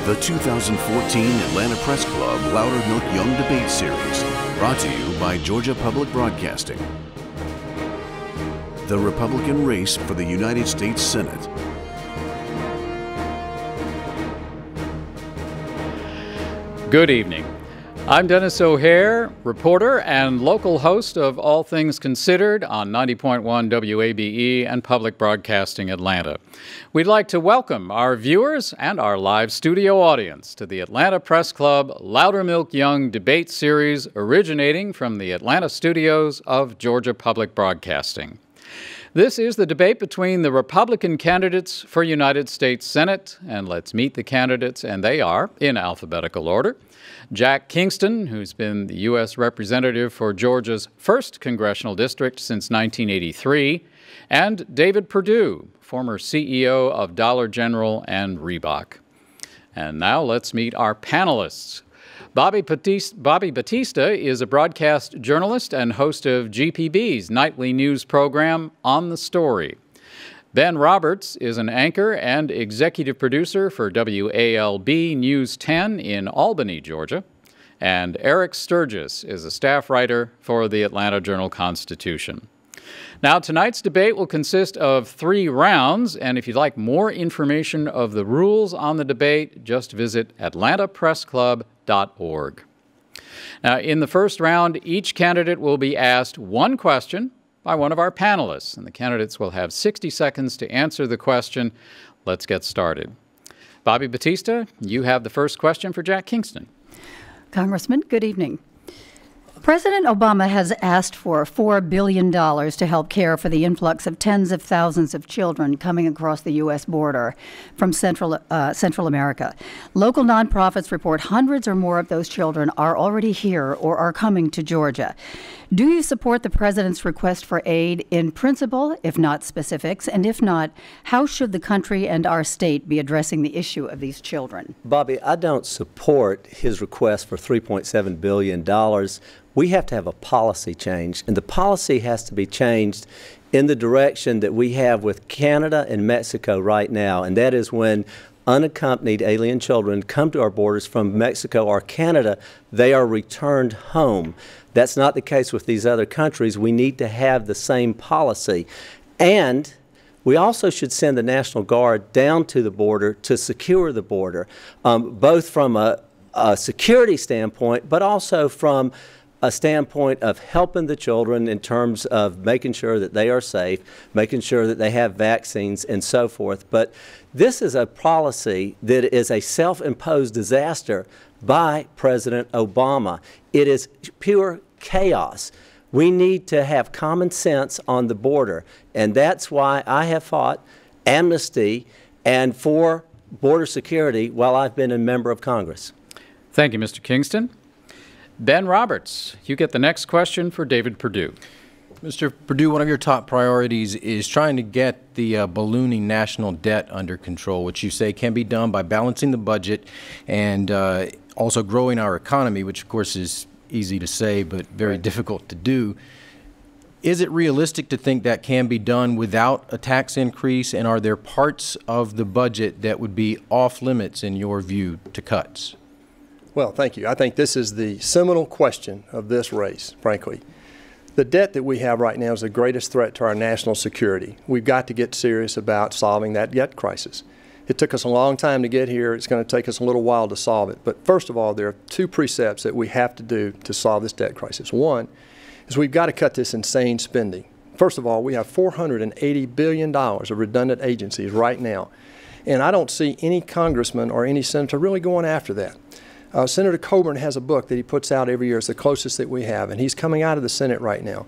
The 2014 Atlanta Press Club Loudermilk Young Debate Series, brought to you by Georgia Public Broadcasting. The Republican race for the United States Senate. Good evening. I'm Dennis O'Hare, reporter and local host of All Things Considered on 90.1 WABE and Public Broadcasting Atlanta. We'd like to welcome our viewers and our live studio audience to the Atlanta Press Club Loudermilk Young Debate Series, originating from the Atlanta studios of Georgia Public Broadcasting. This is the debate between the Republican candidates for United States Senate, and let's meet the candidates, and they are, in alphabetical order, Jack Kingston, who's been the U.S. Representative for Georgia's 1st Congressional District since 1983, and David Perdue, former CEO of Dollar General and Reebok. And now let's meet our panelists. Bobby Batista is a broadcast journalist and host of GPB's nightly news program, On the Story. Ben Roberts is an anchor and executive producer for WALB News 10 in Albany, Georgia. And Eric Sturgis is a staff writer for the Atlanta Journal-Constitution. Now, tonight's debate will consist of 3 rounds, and if you'd like more information of the rules on the debate, just visit atlantapressclub.org. Now, in the first round, each candidate will be asked one question by one of our panelists, and the candidates will have 60 seconds to answer the question. Let's get started. Bobby Batista, you have the first question for Jack Kingston. Congressman, good evening. President Obama has asked for $4 billion to help care for the influx of tens of thousands of children coming across the U.S. border from Central America. Local nonprofits report hundreds or more of those children are already here or are coming to Georgia. Do you support the president's request for aid in principle, if not specifics? And if not, how should the country and our state be addressing the issue of these children? Bobby, I don't support his request for $3.7 billion. We have to have a policy change, and the policy has to be changed in the direction that we have with Canada and Mexico right now, and that is when unaccompanied alien children come to our borders from Mexico or Canada, they are returned home. That's not the case with these other countries. We need to have the same policy. And we also should send the National Guard down to the border to secure the border, both from a security standpoint, but also from a standpoint of helping the children in terms of making sure that they are safe, making sure that they have vaccines and so forth. But this is a policy that is a self-imposed disaster by President Obama. It is pure chaos. We need to have common sense on the border, and that's why I have fought amnesty and for border security while I've been a member of Congress. Thank you, Mr. Kingston. Ben Roberts, you get the next question for David Perdue. Mr. Perdue, one of your top priorities is trying to get the ballooning national debt under control, which you say can be done by balancing the budget and also growing our economy, which of course is easy to say but very difficult to do. Is it realistic to think that can be done without a tax increase, and are there parts of the budget that would be off limits in your view to cuts? Well, thank you. I think this is the seminal question of this race, frankly. The debt that we have right now is the greatest threat to our national security. We've got to get serious about solving that debt crisis. It took us a long time to get here. It's going to take us a little while to solve it. But first of all, there are 2 precepts that we have to do to solve this debt crisis. One is we've got to cut this insane spending. First of all, we have $480 billion of redundant agencies right now. And I don't see any congressman or any senator really going after that. Senator Coburn has a book that he puts out every year. It's the closest that we have, and he's coming out of the Senate right now.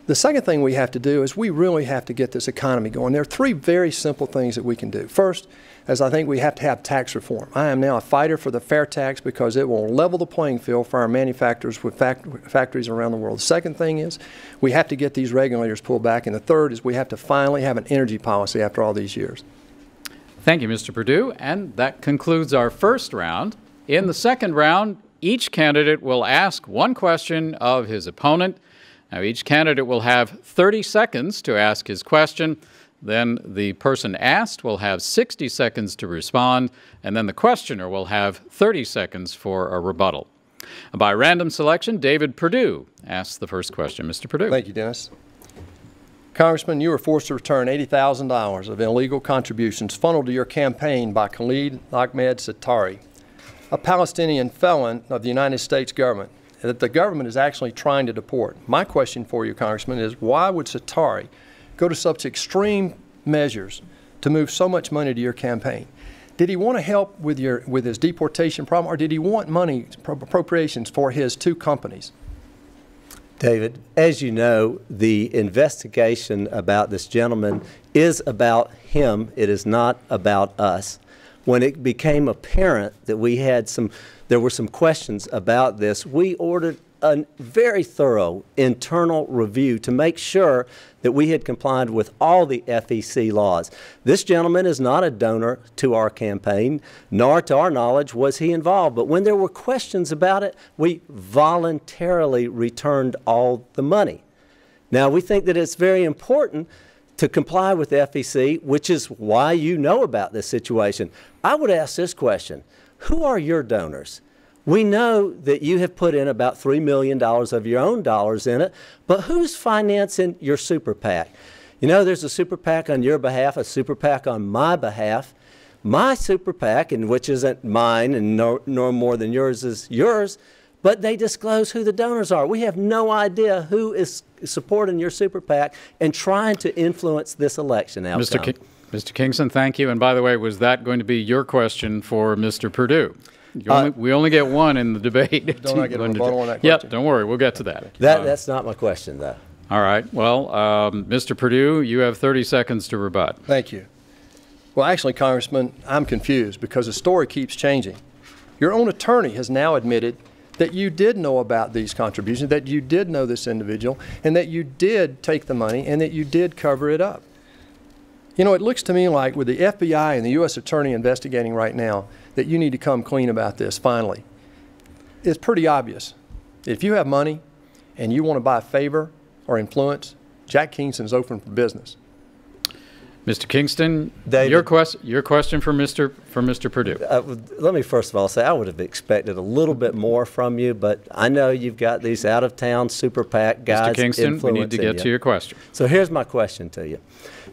The second thing we have to do is we really have to get this economy going. There are 3 very simple things that we can do. First, as I think we have to have tax reform. I am now a fighter for the fair tax because it will level the playing field for our manufacturers with factories around the world. The second thing is we have to get these regulators pulled back, and the third is we have to finally have an energy policy after all these years. Thank you, Mr. Perdue, and that concludes our first round. In the second round, each candidate will ask one question of his opponent. Now, each candidate will have 30 seconds to ask his question. Then the person asked will have 60 seconds to respond, and then the questioner will have 30 seconds for a rebuttal. By random selection, David Perdue asks the first question. Mr. Perdue. Thank you, Dennis. Congressman, you were forced to return $80,000 of illegal contributions funneled to your campaign by Khalid Ahmed Satari, a Palestinian felon of the United States government that the government is actually trying to deport. My question for you, Congressman, is why would Satari go to such extreme measures to move so much money to your campaign? Did he want to help with his deportation problem, or did he want money, appropriations for his two companies? David, as you know, the investigation about this gentleman is about him. It is not about us. When it became apparent that there were some questions about this, we ordered a very thorough internal review to make sure that we had complied with all the FEC laws. This gentleman is not a donor to our campaign, nor to our knowledge was he involved. But when there were questions about it, we voluntarily returned all the money. Now, we think that it's very important to comply with the FEC, which is why you know about this situation. I would ask this question: who are your donors? We know that you have put in about $3 million of your own dollars in it, but who's financing your super PAC? You know, there's a super PAC on your behalf, a super PAC on my behalf. My super PAC, and which isn't mine and nor more than yours is yours, but they disclose who the donors are. We have no idea who is supporting your super PAC and trying to influence this election outcome. Mr. Kingston, thank you. And by the way, was that going to be your question for Mr. Perdue? We only get one in the debate. Don't I get a rebuttal on that question? Yep, don't worry. We'll get to that. That's not my question, though. All right. Well, Mr. Perdue, you have 30 seconds to rebut. Thank you. Well, actually, Congressman, I'm confused because the story keeps changing. Your own attorney has now admitted that you did know about these contributions, that you did know this individual, and that you did take the money and that you did cover it up. You know, it looks to me like with the FBI and the U.S. Attorney investigating right now that you need to come clean about this finally. It's pretty obvious. If you have money and you want to buy favor or influence, Jack Kingston is open for business. Mr. Kingston, David, your question for Mr. Perdue. Let me first of all say I would have expected a little bit more from you, but I know you've got these out-of-town super PAC guys. Mr. Kingston, we need to get to your question. So here's my question to you.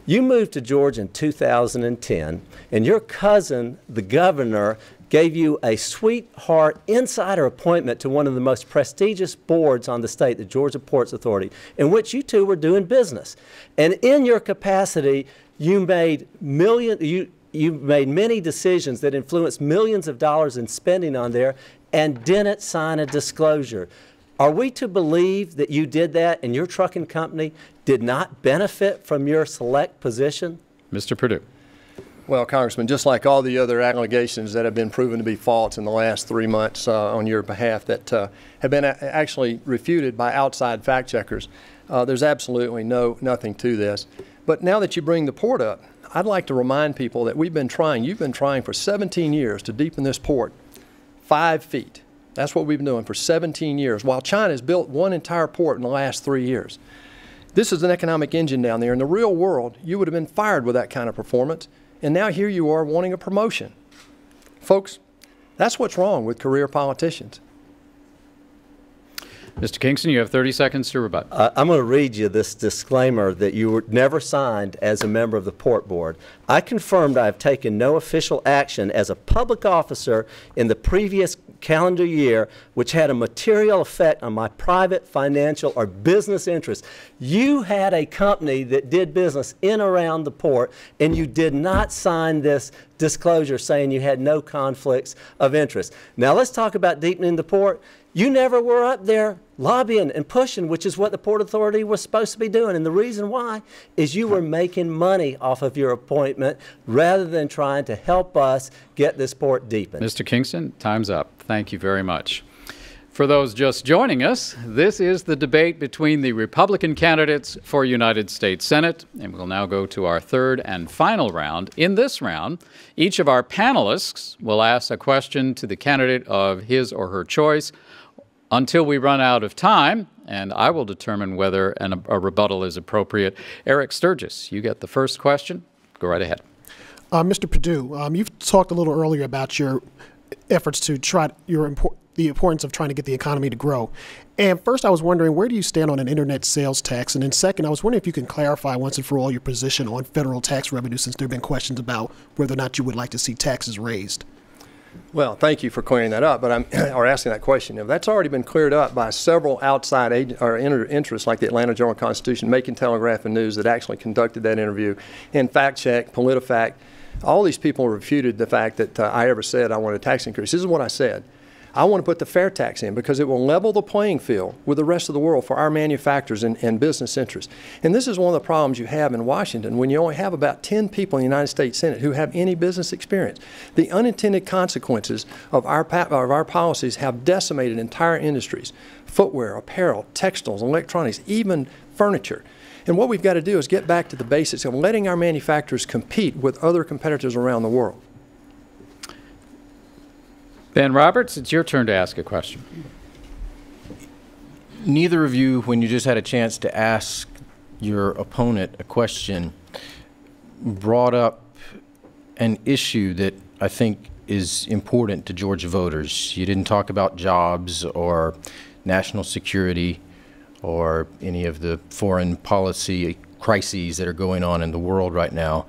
You moved to Georgia in 2010, and your cousin, the governor, gave you a sweetheart insider appointment to one of the most prestigious boards on the state, the Georgia Ports Authority, in which you two were doing business. And in your capacity, you made many decisions that influenced millions of dollars in spending on there and didn't sign a disclosure. Are we to believe that you did that and your trucking company did not benefit from your select position? Mr. Perdue. Well, Congressman, just like all the other allegations that have been proven to be false in the last 3 months on your behalf that have been actually refuted by outside fact checkers, there's absolutely nothing to this. But now that you bring the port up, I'd like to remind people that you've been trying for 17 years to deepen this port 5 feet. That's what we've been doing for 17 years, while China's built one entire port in the last 3 years. This is an economic engine down there. In the real world, you would have been fired with that kind of performance, and now here you are wanting a promotion. Folks, that's what's wrong with career politicians. Mr. Kingston, you have 30 seconds to rebut. I'm going to read you this disclaimer that you were never signed as a member of the Port Board. I confirmed I have taken no official action as a public officer in the previous calendar year which had a material effect on my private, financial, or business interests. You had a company that did business in around the port, and you did not sign this disclosure saying you had no conflicts of interest. Now let's talk about deepening the port. You never were up there lobbying and pushing, which is what the Port Authority was supposed to be doing. And the reason why is you were making money off of your appointment rather than trying to help us get this port deepened. Mr. Kingston, time's up. Thank you very much. For those just joining us, this is the debate between the Republican candidates for United States Senate, and we'll now go to our third and final round. In this round, each of our panelists will ask a question to the candidate of his or her choice until we run out of time, and I will determine whether a rebuttal is appropriate. Eric Sturgis, you get the first question. Go right ahead. Mr. Perdue, you've talked a little earlier about your efforts to the importance of trying to get the economy to grow. And first, I was wondering, where do you stand on an internet sales tax? And then second, I was wondering if you can clarify once and for all your position on federal tax revenue, since there have been questions about whether or not you would like to see taxes raised. Well, thank you for clearing that up, but or asking that question. Now, that's already been cleared up by several outside interests, like the Atlanta Journal-Constitution, Macon Telegraph and News, that actually conducted that interview. And Fact Check, PolitiFact, all these people refuted the fact that I ever said I wanted a tax increase. This is what I said. I want to put the fair tax in because it will level the playing field with the rest of the world for our manufacturers and business interests. And this is one of the problems you have in Washington when you only have about 10 people in the United States Senate who have any business experience. The unintended consequences of our policies have decimated entire industries: footwear, apparel, textiles, electronics, even furniture. And what we've got to do is get back to the basics of letting our manufacturers compete with other competitors around the world. Ben Roberts, it's your turn to ask a question. Neither of you, when you just had a chance to ask your opponent a question, brought up an issue that I think is important to Georgia voters. You didn't talk about jobs or national security or any of the foreign policy crises that are going on in the world right now.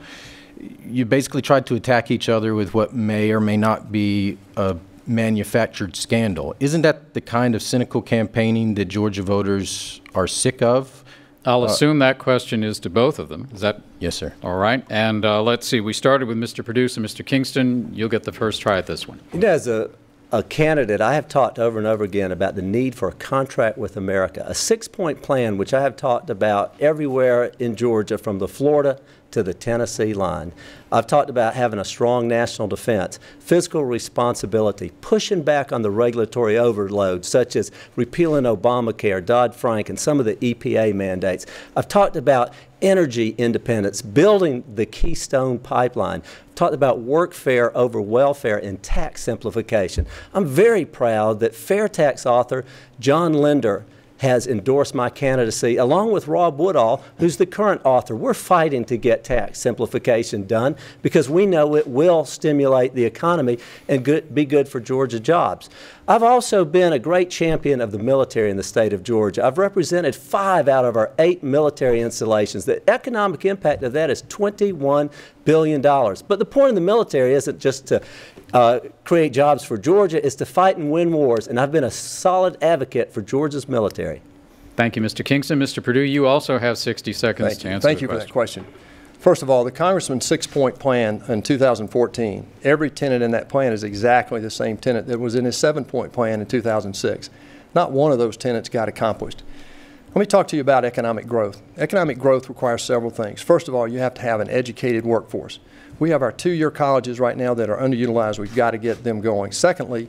You basically tried to attack each other with what may or may not be a manufactured scandal. Isn't that the kind of cynical campaigning that Georgia voters are sick of? I'll assume that question is to both of them. Is that? Yes, sir. All right. And let's see. We started with Mr. Perdue and Mr. Kingston. You'll get the first try at this one. You know, as a candidate, I have talked over and over again about the need for a contract with America, a 6-point plan, which I have talked about everywhere in Georgia, from the Florida to the Tennessee line. I've talked about having a strong national defense, fiscal responsibility, pushing back on the regulatory overload, such as repealing Obamacare, Dodd-Frank, and some of the EPA mandates. I've talked about energy independence, building the Keystone pipeline. I've talked about workfare over welfare and tax simplification. I'm very proud that fair tax author John Linder has endorsed my candidacy, along with Rob Woodall, who's the current author. We're fighting to get tax simplification done because we know it will stimulate the economy and be good for Georgia jobs. I've also been a great champion of the military in the state of Georgia. I've represented 5 out of our 8 military installations. The economic impact of that is $21 billion. But the point of the military isn't just to create jobs for Georgia, is to fight and win wars, and I've been a solid advocate for Georgia's military. Thank you, Mr. Kingston. Mr. Perdue, you also have 60 seconds to answer Thank you for that question. First of all, the Congressman's 6-point plan in 2014, every tenet in that plan is exactly the same tenet that was in his 7-point plan in 2006. Not one of those tenets got accomplished. Let me talk to you about economic growth. Economic growth requires several things. First of all, you have to have an educated workforce. We have our 2-year colleges right now that are underutilized. We've got to get them going. Secondly,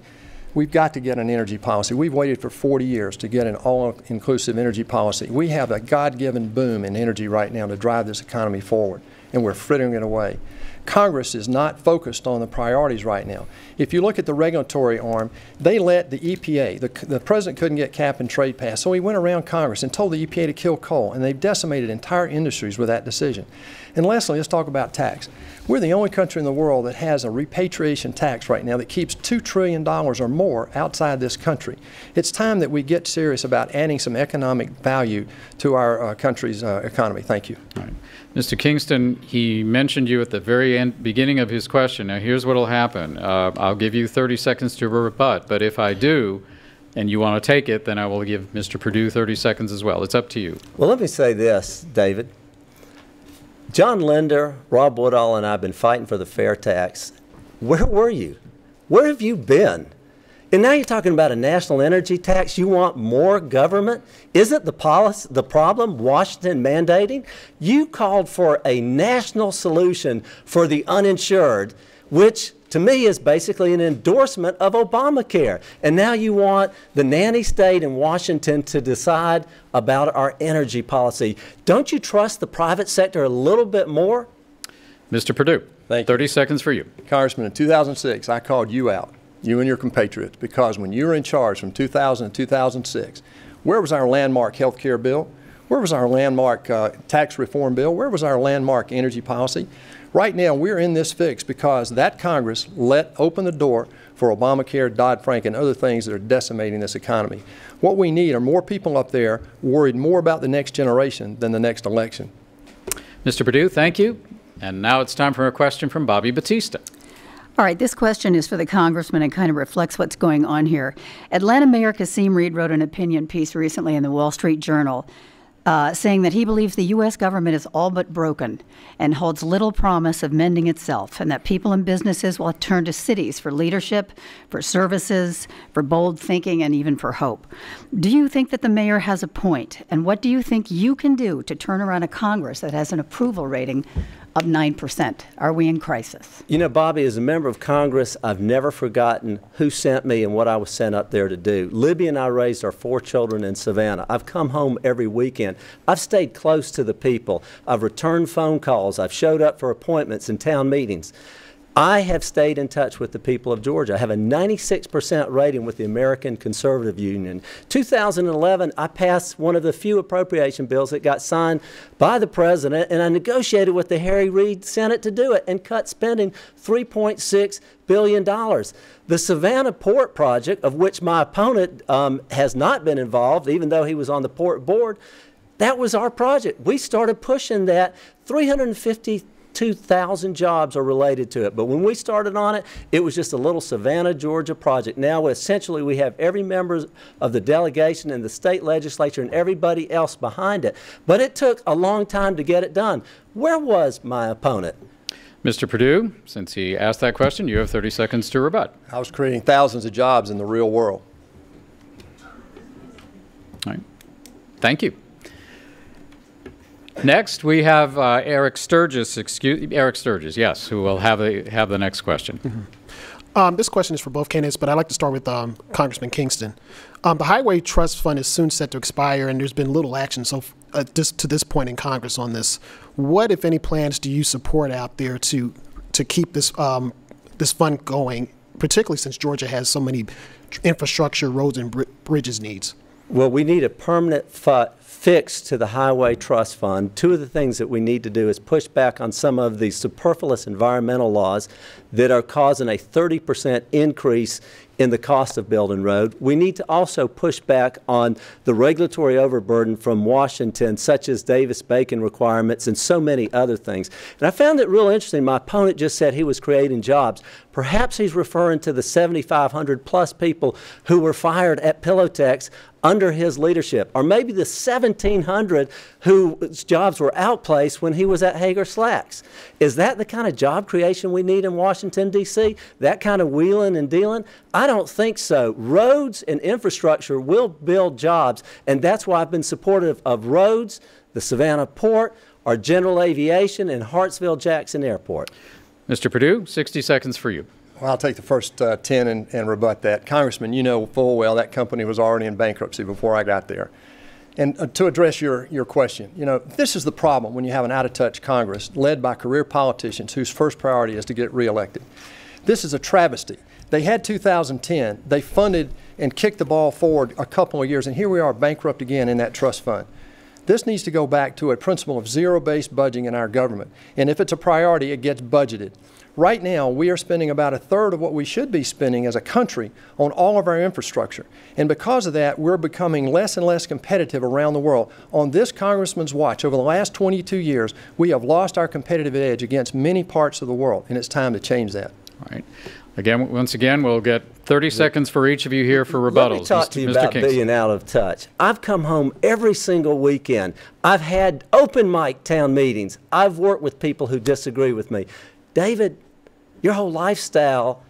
we've got to get an energy policy. We've waited for 40 years to get an all-inclusive energy policy. We have a God-given boom in energy right now to drive this economy forward, and we're frittering it away. Congress is not focused on the priorities right now. If you look at the regulatory arm, they let the EPA, the president couldn't get cap and trade passed, so he went around Congress and told the EPA to kill coal, and they've decimated entire industries with that decision. And lastly, let's talk about tax. We're the only country in the world that has a repatriation tax right now that keeps $2 trillion or more outside this country. It's time that we get serious about adding some economic value to our country's economy. Thank you. All right. Mr. Kingston, he mentioned you at the very beginning of his question. Now, here's what will happen. I'll give you 30 seconds to rebut, but if I do, and you want to take it, then I will give Mr. Perdue 30 seconds as well. It's up to you. Well, let me say this, David. John Linder, Rob Woodall, and I have been fighting for the fair tax. Where were you? Where have you been? And now you're talking about a national energy tax. You want more government? Isn't the problem Washington mandating? You called for a national solution for the uninsured, which to me is basically an endorsement of Obamacare. And now you want the nanny state in Washington to decide about our energy policy. Don't you trust the private sector a little bit more? Mr. Perdue, Thank you. 30 seconds for you. Congressman, in 2006, I called you out, you and your compatriots, because when you were in charge from 2000 to 2006, Where was our landmark health care bill? Where was our landmark tax reform bill? Where was our landmark energy policy? Right now, we're in this fix because that Congress let open the door for Obamacare, Dodd-Frank, and other things that are decimating this economy. What we need are more people up there worried more about the next generation than the next election. Mr. Perdue, thank you. And now it's time for a question from Bobby Batista. All right, this question is for the congressman and kind of reflects what's going on here. Atlanta Mayor Kasim Reed wrote an opinion piece recently in the Wall Street Journal saying that he believes the U.S. government is all but broken and holds little promise of mending itself, and that people and businesses will turn to cities for leadership, for services, for bold thinking, and even for hope. Do you think that the mayor has a point? And what do you think you can do to turn around a Congress that has an approval rating of 9%? Are we in crisis? You know, Bobby, as a member of Congress, I've never forgotten who sent me and what I was sent up there to do. Libby and I raised our 4 children in Savannah. I've come home every weekend. I've stayed close to the people. I've returned phone calls. I've showed up for appointments and town meetings. I have stayed in touch with the people of Georgia. I have a 96% rating with the American Conservative Union. 2011, I passed one of the few appropriation bills that got signed by the president, and I negotiated with the Harry Reid Senate to do it and cut spending $3.6 billion. The Savannah Port project, of which my opponent has not been involved, even though he was on the port board, that was our project. We started pushing that. 352,000 jobs are related to it. But when we started on it, it was just a little Savannah, Georgia project. Now, essentially, we have every member of the delegation and the state legislature and everybody else behind it. But it took a long time to get it done. Where was my opponent? Mr. Perdue, since he asked that question, you have 30 seconds to rebut. I was creating thousands of jobs in the real world. All right. Thank you. Next, we have Eric Sturgis, yes, who will have the next question. Mm-hmm. This question is for both candidates, but I'd like to start with Congressman Kingston. The Highway Trust Fund is soon set to expire, and there's been little action just to this point in Congress on this. What, if any, plans do you support out there to keep this this fund going, particularly since Georgia has so many infrastructure, roads, and bridges needs? Well, we need a permanent fix to the Highway Trust Fund. Two of the things that we need to do is push back on some of the superfluous environmental laws that are causing a 30% increase in the cost of building road. We need to also push back on the regulatory overburden from Washington, such as Davis-Bacon requirements and so many other things. And I found it real interesting. My opponent just said he was creating jobs. Perhaps he's referring to the 7,500 plus people who were fired at Pillowtex under his leadership, or maybe the 1,700 whose jobs were outplaced when he was at Hager Slacks. Is that the kind of job creation we need in Washington, D.C.? That kind of wheeling and dealing? I don't think so. Roads and infrastructure will build jobs, and that's why I've been supportive of roads, the Savannah Port, our general aviation, and Hartsville-Jackson Airport. Mr. Perdue, 60 seconds for you. Well, I'll take the first 10 and rebut that. Congressman, you know full well that company was already in bankruptcy before I got there. And to address your question, you know, this is the problem when you have an out-of-touch Congress led by career politicians whose first priority is to get reelected. This is a travesty. They had 2010. They funded and kicked the ball forward a couple of years, and here we are bankrupt again in that trust fund. This needs to go back to a principle of zero-based budgeting in our government. And if it's a priority, it gets budgeted. Right now, we are spending about 1/3 of what we should be spending as a country on all of our infrastructure. And because of that, we're becoming less and less competitive around the world. On this congressman's watch, over the last 22 years, we have lost our competitive edge against many parts of the world, and it's time to change that. All right. Again, once again, we'll get 30 seconds for each of you here for rebuttals. Let me talk to you about being out of touch. I've come home every single weekend. I've had open mic town meetings. I've worked with people who disagree with me. David, your whole lifestyle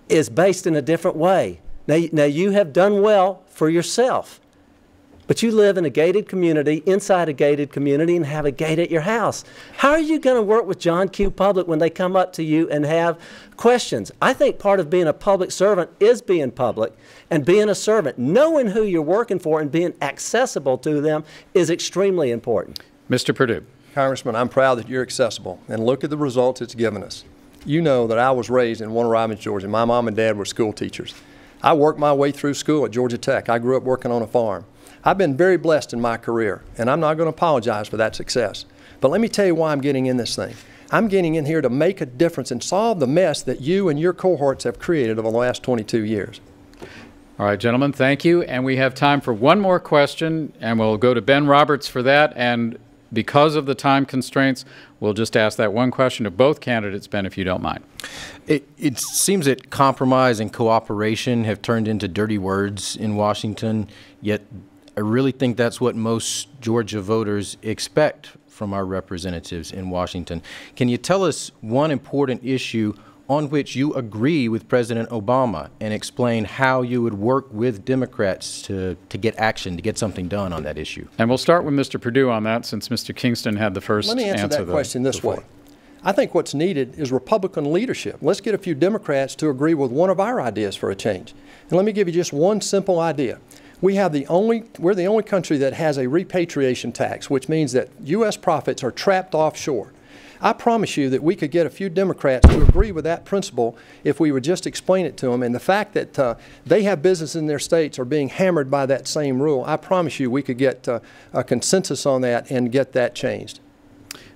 is based in a different way. Now you have done well for yourself, but you live in a gated community, inside a gated community, and have a gate at your house. How are you going to work with John Q. Public when they come up to you and have questions? I think part of being a public servant is being public and being a servant. Knowing who you're working for and being accessible to them is extremely important. Mr. Perdue. Congressman, I'm proud that you're accessible, and look at the results it's given us. You know that I was raised in Warner Robins, Georgia. My mom and dad were school teachers. I worked my way through school at Georgia Tech. I grew up working on a farm. I've been very blessed in my career, and I'm not going to apologize for that success. But let me tell you why I'm getting in this thing. I'm getting in here to make a difference and solve the mess that you and your cohorts have created over the last 22 years. All right, gentlemen, thank you. And we have time for one more question, and we'll go to Ben Roberts for that. And because of the time constraints, we'll just ask that one question of both candidates, Ben, if you don't mind. It seems that compromise and cooperation have turned into dirty words in Washington, yet I really think that's what most Georgia voters expect from our representatives in Washington. Can you tell us one important issue on which you agree with President Obama and explain how you would work with Democrats to get action, to get something done on that issue? And we'll start with Mr. Perdue on that, since Mr. Kingston had the first answer. Let me answer that question this way. I think what's needed is Republican leadership. Let's get a few Democrats to agree with one of our ideas for a change. And let me give you just one simple idea. We're the only country that has a repatriation tax, which means that U.S. profits are trapped offshore. I promise you that we could get a few Democrats to agree with that principle if we would just explain it to them. And the fact that they have business in their states are being hammered by that same rule, I promise you we could get a consensus on that and get that changed.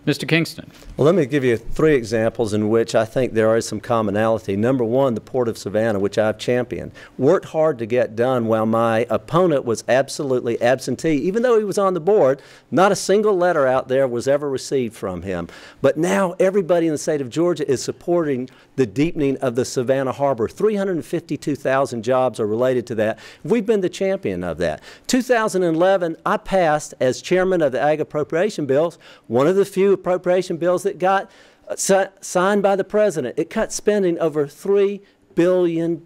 Mr. Kingston. Well, let me give you 3 examples in which I think there is some commonality. Number one, the Port of Savannah, which I've championed, worked hard to get done while my opponent was absolutely absentee. Even though he was on the board, not a single letter out there was ever received from him. But now everybody in the state of Georgia is supporting the deepening of the Savannah Harbor. 352,000 jobs are related to that. We've been the champion of that. 2011, I passed, as chairman of the Ag Appropriation Bills, one of the few appropriation bills that got signed by the president. It cut spending over $3 billion.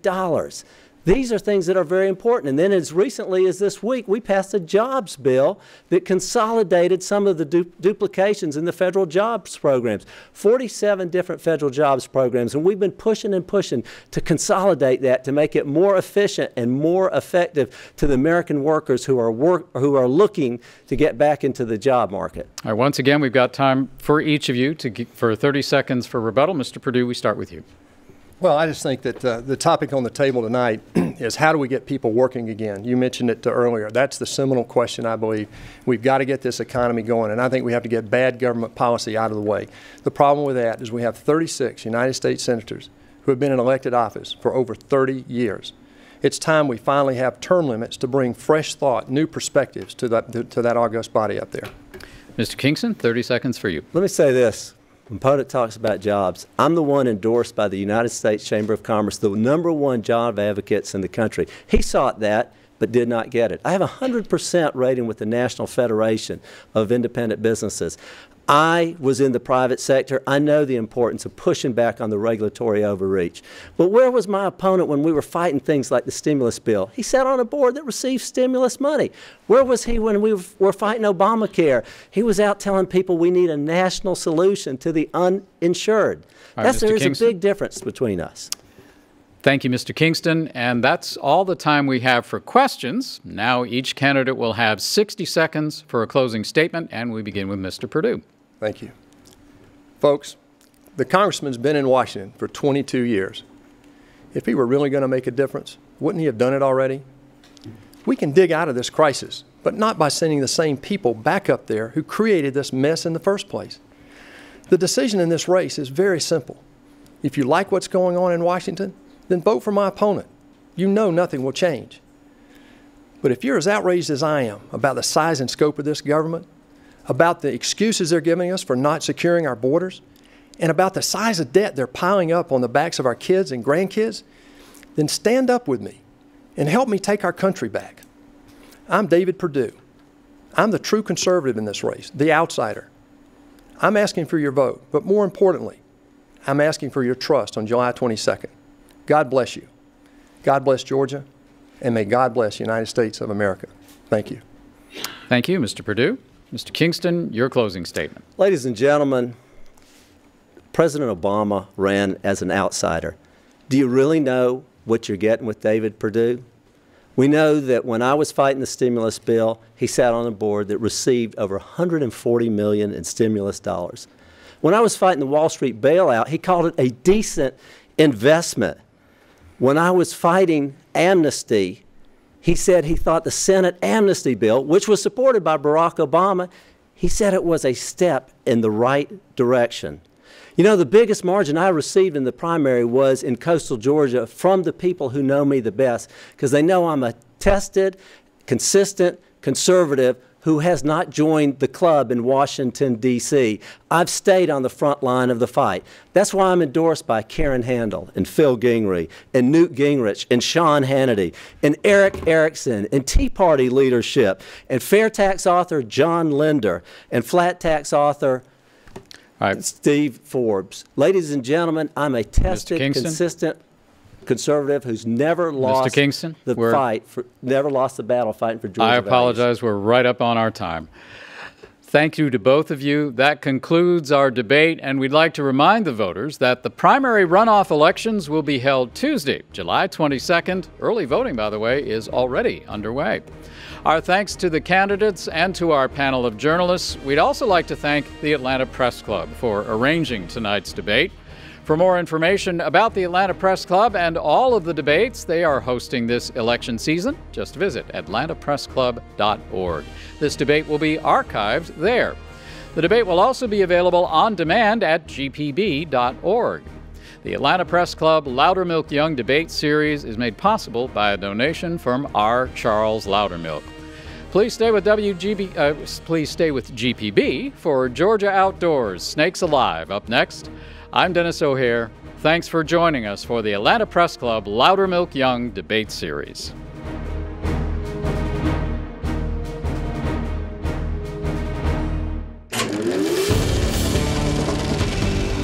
These are things that are very important. And then as recently as this week, we passed a jobs bill that consolidated some of the duplications in the federal jobs programs. 47 different federal jobs programs. And we've been pushing and pushing to consolidate that to make it more efficient and more effective to the American workers who are looking to get back into the job market. All right, once again, we've got time for each of you for 30 seconds for rebuttal. Mr. Perdue, we start with you. Well, I just think that the topic on the table tonight is how do we get people working again? You mentioned it earlier. That's the seminal question, I believe. We've got to get this economy going, and I think we have to get bad government policy out of the way. The problem with that is we have 36 United States senators who have been in elected office for over 30 years. It's time we finally have term limits to bring fresh thought, new perspectives to that august body up there. Mr. Kingston, 30 seconds for you. Let me say this. When opponent talks about jobs, I'm the one endorsed by the United States Chamber of Commerce, the #1 job advocates in the country. He sought that, but did not get it. I have a 100% rating with the National Federation of Independent Businesses. I was in the private sector. I know the importance of pushing back on the regulatory overreach. But where was my opponent when we were fighting things like the stimulus bill? He sat on a board that received stimulus money. Where was he when we were fighting Obamacare? He was out telling people we need a national solution to the uninsured. Right, There's a big difference between us. Thank you, Mr. Kingston. And that's all the time we have for questions. Now each candidate will have 60 seconds for a closing statement, and we begin with Mr. Perdue. Thank you. Folks, the congressman's been in Washington for 22 years. If he were really going to make a difference, wouldn't he have done it already? We can dig out of this crisis, but not by sending the same people back up there who created this mess in the first place. The decision in this race is very simple. If you like what's going on in Washington, then vote for my opponent. You know nothing will change. But if you're as outraged as I am about the size and scope of this government, about the excuses they're giving us for not securing our borders, and about the size of debt they're piling up on the backs of our kids and grandkids, then stand up with me and help me take our country back. I'm David Perdue. I'm the true conservative in this race, the outsider. I'm asking for your vote, but more importantly, I'm asking for your trust on July 22nd. God bless you. God bless Georgia, and may God bless the United States of America. Thank you. Thank you, Mr. Perdue. Mr. Kingston, your closing statement. Ladies and gentlemen, President Obama ran as an outsider. Do you really know what you're getting with David Perdue? We know that when I was fighting the stimulus bill, he sat on a board that received over $140 million in stimulus dollars. When I was fighting the Wall Street bailout, he called it a decent investment. When I was fighting amnesty, He said he thought the Senate amnesty bill, which was supported by Barack Obama, he said it was a step in the right direction. You know, the biggest margin I received in the primary was in coastal Georgia from the people who know me the best, because they know I'm a tested, consistent conservative who has not joined the club in Washington, D.C. I've stayed on the front line of the fight. That's why I'm endorsed by Karen Handel and Phil Gingrich and Newt Gingrich and Sean Hannity and Eric Erickson and Tea Party leadership and fair tax author John Linder and flat tax author Steve Forbes. Ladies and gentlemen, I'm a tested, consistent conservative who's never lost the fight, never lost the battle fighting for Georgia I apologize. values. We're right up on our time. Thank you to both of you. That concludes our debate, and we'd like to remind the voters that the primary runoff elections will be held Tuesday, July 22nd. Early voting, by the way, is already underway. Our thanks to the candidates and to our panel of journalists. We'd also like to thank the Atlanta Press Club for arranging tonight's debate. For more information about the Atlanta Press Club and all of the debates they are hosting this election season, just visit atlantapressclub.org. This debate will be archived there. The debate will also be available on demand at gpb.org. The Atlanta Press Club Loudermilk Young Debate Series is made possible by a donation from R. Charles Loudermilk. Please stay with GPB for Georgia Outdoors, Snakes Alive. Up next, I'm Dennis O'Hare. Thanks for joining us for the Atlanta Press Club Loudermilk Young Debate Series.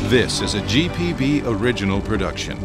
This is a GPB original production.